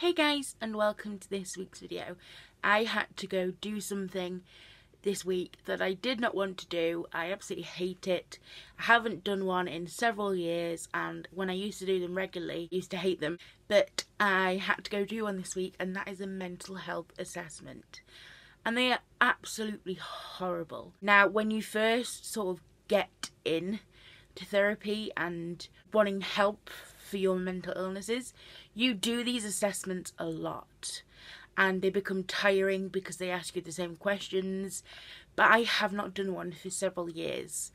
Hey guys, and welcome to this week's video. I had to go do something this week that I did not want to do. I absolutely hate it. I haven't done one in several years, and when I used to do them regularly, I used to hate them. But I had to go do one this week, and that is a mental health assessment. And they are absolutely horrible. Now, when you first sort of get in to therapy and wanting help for your mental illnesses, you do these assessments a lot and they become tiring because they ask you the same questions. But I have not done one for several years,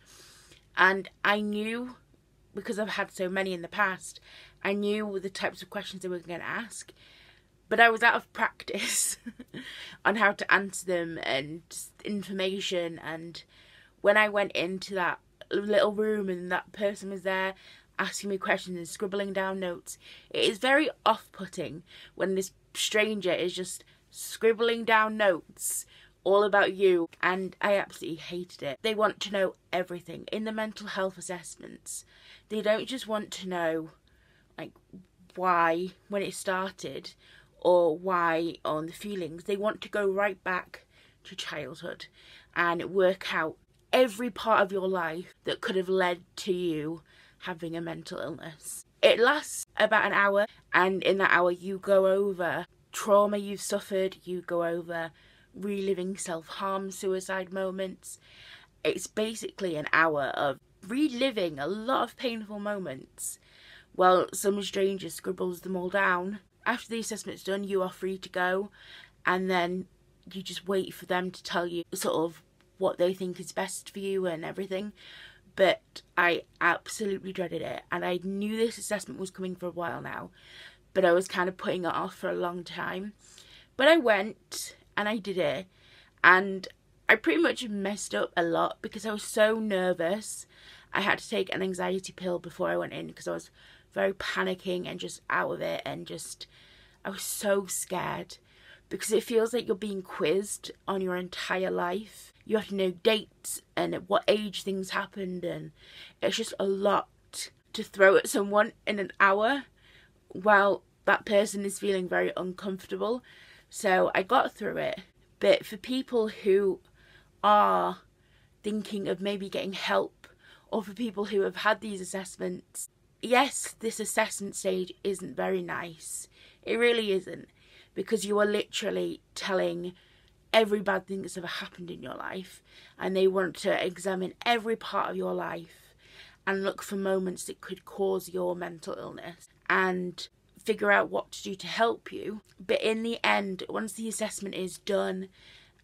and I knew, because I've had so many in the past, I knew the types of questions they were going to ask, but I was out of practice on how to answer them and information. And when I went into that little room and that person was there asking me questions and scribbling down notes, it is very off-putting when this stranger is just scribbling down notes all about you, and I absolutely hated it. They want to know everything in the mental health assessments. They don't just want to know like why, when it started, or why on the feelings. They want to go right back to childhood and work out every part of your life that could have led to you having a mental illness. It lasts about an hour, and in that hour you go over trauma you've suffered, you go over reliving self-harm, suicide moments. It's basically an hour of reliving a lot of painful moments while some stranger scribbles them all down. After the assessment's done, you are free to go, and then you just wait for them to tell you sort of what they think is best for you and everything. But I absolutely dreaded it, and I knew this assessment was coming for a while now, but I was kind of putting it off for a long time. But I went and I did it, and I pretty much messed up a lot because I was so nervous. I had to take an anxiety pill before I went in because I was very panicking and just out of it, and just I was so scared because it feels like you're being quizzed on your entire life. You have to know dates and at what age things happened, and it's just a lot to throw at someone in an hour while that person is feeling very uncomfortable. So I got through it. But for people who are thinking of maybe getting help, or for people who have had these assessments, yes, this assessment stage isn't very nice. It really isn't, because you are literally telling every bad thing that's ever happened in your life, and they want to examine every part of your life and look for moments that could cause your mental illness and figure out what to do to help you. But in the end, once the assessment is done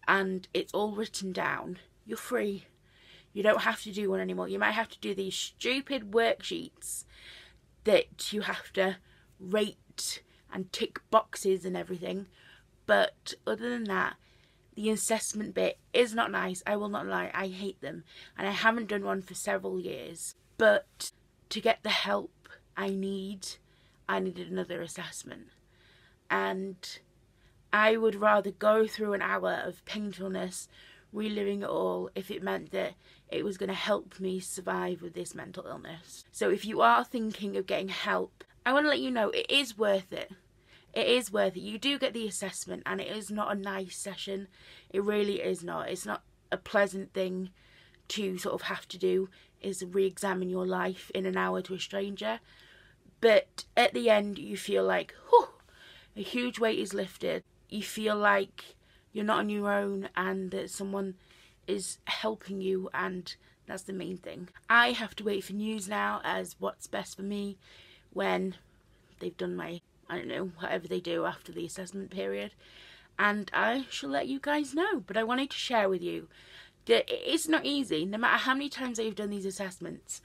and it's all written down, you're free. You don't have to do one anymore. You might have to do these stupid worksheets that you have to rate and tick boxes and everything, but other than that, the assessment bit is not nice. I will not lie, I hate them, and I haven't done one for several years. But to get the help I needed another assessment, and I would rather go through an hour of painfulness, reliving it all, if it meant that it was going to help me survive with this mental illness. So if you are thinking of getting help, I want to let you know it is worth it. It is worth it. You do get the assessment, and it is not a nice session. It really is not. It's not a pleasant thing to sort of have to do, is re-examine your life in an hour to a stranger. But at the end, you feel like, whew, a huge weight is lifted. You feel like you're not on your own and that someone is helping you, and that's the main thing. I have to wait for news now as what's best for me when they've done my, I don't know, whatever they do after the assessment period, and I shall let you guys know. But I wanted to share with you that it's not easy. No matter how many times I've done these assessments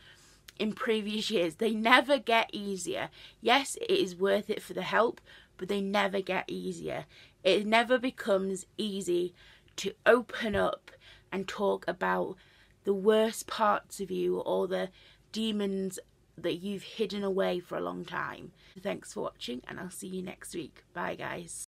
in previous years, they never get easier. Yes, it is worth it for the help, but they never get easier. It never becomes easy to open up and talk about the worst parts of you or the demons that you've hidden away for a long time. Thanks for watching, and I'll see you next week. Bye guys.